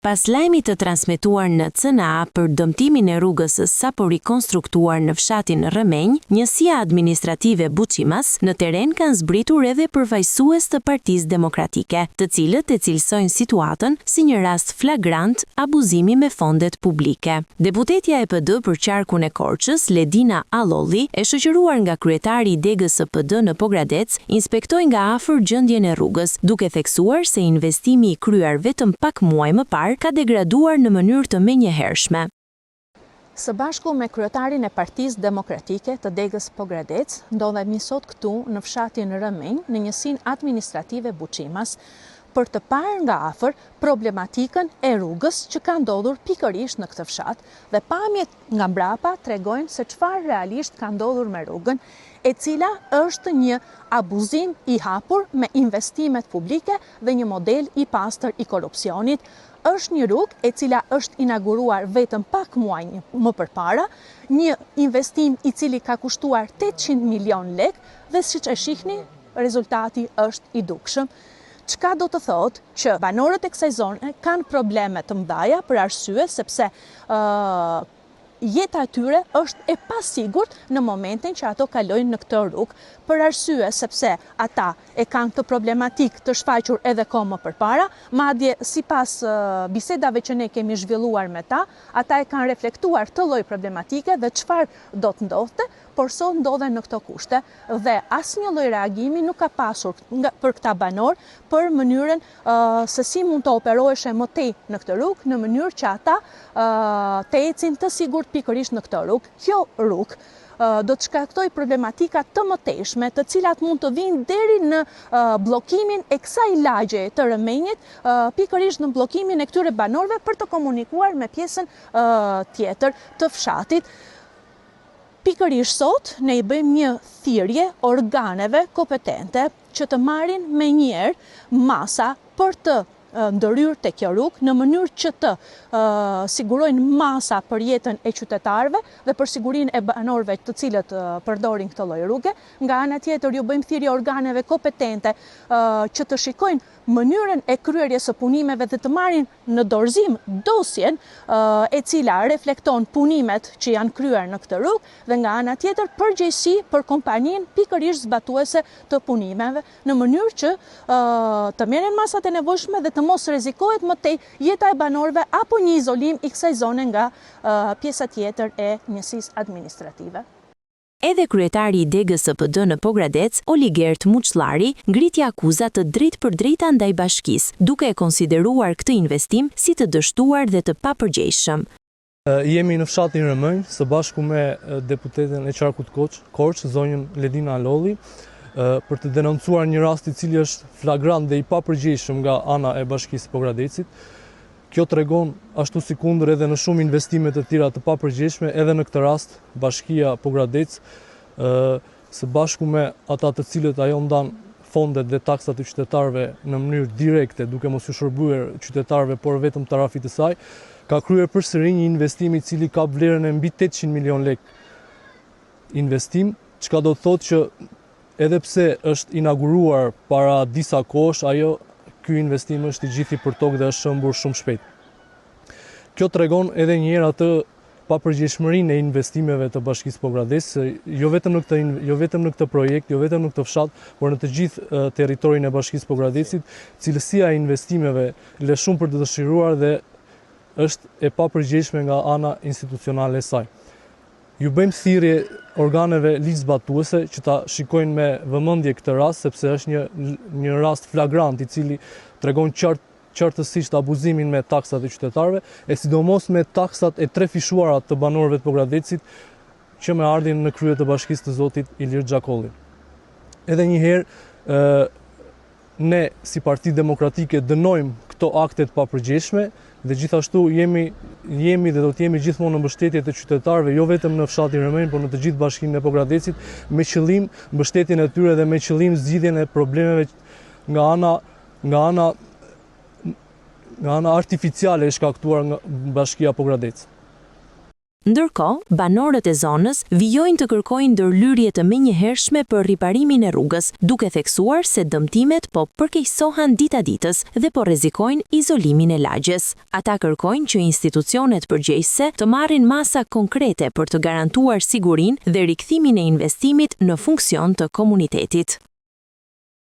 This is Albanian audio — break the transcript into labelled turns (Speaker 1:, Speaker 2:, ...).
Speaker 1: Pas lajmit të transmetuar në CNA për dëmtimin e rrugës së sapo rikonstruktuar në fshatin Rëmenj, njësia administrative Buçimas në teren kanë zbritur edhe përfaqësues të Partisë Demokratike, të cilët e cilësojnë situatën si një rast flagrant abuzimi me fondet publike. Deputetja e PD për qarkun e Korçës, Ledina Allolli, e shoqëruar nga kryetari i degës së PD në Pogradec, inspektoi nga afër gjendjen e rrugës, duke theksuar se investimi i kryer vetëm pak muaj më parë ka degraduar në mënyrë të menjëhershme.
Speaker 2: Së bashku me kryetarin e Partisë Demokratike të degës Pogradec, ndodhemi sot këtu në fshatin Rëmenj, në njësinë administrative Buçimas, për të parë nga afër problematikën e rrugës që ka ndodhur pikërisht në këtë fshat, dhe pamjet nga mbrapa tregojnë se çfarë realisht ka ndodhur me rrugën, e cila është një abuzim i hapur me investimet publike dhe një model i pastër i korrupsionit. Është një rrugë e cila është inauguruar vetëm pak muaj më përpara, një investim i cili ka kushtuar 800 milion lek dhe siç e shihni, rezultati është i dukshëm. Çka do të thotë që banorët e kësaj zone kanë probleme të mëdha për arsye sepse jeta e tyre është e pasigurt në momentin që ato kalojnë në këtë rrugë, për arsye sepse ata e kanë këtë problematik të shfaqur edhe kohë më përpara, madje sipas bisedave që ne kemi zhvilluar me ta, ata e kanë reflektuar të lloj problematike dhe çfarë do të ndodhte, por sot ndodhen në këto kushte dhe asnjë lloj reagimi nuk ka pasur për këta banor për mënyrën se si mund të operoheshe më tej në këtë rrugë, në mënyrë që ata të ecin të sigurt pikërisht në këtë rrugë. Kjo rrugë do të shkaktoj problematika të mëtejshme, të cilat mund të vinë deri në bllokimin e kësaj lagje të Rëmenjit, pikërisht në bllokimin e këtyre banorëve për të komunikuar me pjesën tjetër të fshatit. Pikërisht sot ne i bëjmë një thirrje organeve kompetente që të marrin menjëherë masa për të ndërhyrë te kjo rrugë në mënyrë që të sigurojnë masa për jetën e qytetarëve dhe për sigurinë e banorëve të cilët përdorin këtë lloj rruge. Nga ana tjetër ju bëjmë thirrje organeve kompetente që të shikojnë mënyrën e kryerjes së punimeve dhe të marrin në dorëzim dosjen e cila reflekton punimet që janë kryer në këtë rrugë dhe nga ana tjetër përgjegjësi për kompaninë pikërisht zbatuese të punimeve në mënyrë që të merren masat e nevojshme dhe të mos rrezikohet më tej jeta e banorëve apo një izolim i kësaj zone nga pjesa tjetër e njësisë administrative.
Speaker 1: Edhe kryetari i degës së PD në Pogradec, Oligert Muçllari, ngriti akuza të drejtpërdrejta ndaj bashkisë, duke e konsideruar këtë investim si të dështuar dhe të papërgjegjshëm.
Speaker 3: Jemi në fshatin Rëmenj, së bashku me deputeten e qarkut Korçë, zonjën Ledina Allolli, për të denoncuar një rast i cili është flagrant dhe i papërgjegjshëm nga ana e bashkisë Pogradecit. Kjo tregon ashtu si kundër edhe në shumë investime të tjera të papërgjegjshme, edhe në këtë rast bashkia Pogradec, së bashku me ata të cilët ajo ndan fondet dhe taksat e qytetarëve në mënyrë direkte, duke mos u shërbyer qytetarëve, por vetëm tarafit të saj, ka kryer përsëri një investim i cili ka vlerën e mbi 800 milion lek investim, çka do të thotë që edhe pse është inauguruar para disa kohësh, ky investim është i gjithë i përtokë dhe është shëmbur shumë shpejt. Kjo tregon edhe një herë atë papërgjegjshmërinë e investimeve të bashkisë Pogradec, jo vetëm në këtë projekt, jo vetëm në këtë fshat, por në të gjithë territorin e bashkisë Pogradecit, cilësia e investimeve lë shumë për të dëshiruar dhe është e papërgjegjshme nga ana institucionale e saj. Ju bëjmë thirrje organeve ligjzbatuese që ta shikojnë me vëmendje këtë rast, sepse është një rast flagrant i cili tregon qartësisht abuzimin me taksat e qytetarëve, e sidomos me taksat e trefishuara të banorëve të Pogradecit që me ardhin në krye të bashkisë të zotit Ilir Xhakolli. Edhe një herë ne si Parti Demokratike dënojmë këto akte të papërgjegjshme dhe gjithashtu jemi dhe do të jemi gjithmonë në mbështetje të qytetarëve, jo vetëm në fshatin Rëmenj, por në të gjithë bashkinë e Pogradecit, me qëllim mbështetjen e tyre dhe me qëllim zgjidhjen e problemeve nga ana artificiale e shkaktuar nga bashkia Pogradec.
Speaker 1: Ndërkohë, banorët e zonës vijojnë të kërkojnë ndërlyrje të menjëhershme për riparimin e rrugës, duke theksuar se dëmtimet po përkeqësohen ditaditës dhe po rrezikojnë izolimin e lagjes. Ata kërkojnë që institucionet përgjegjëse të marrin masa konkrete për të garantuar sigurinë dhe rikthimin e investimit në funksion të komunitetit.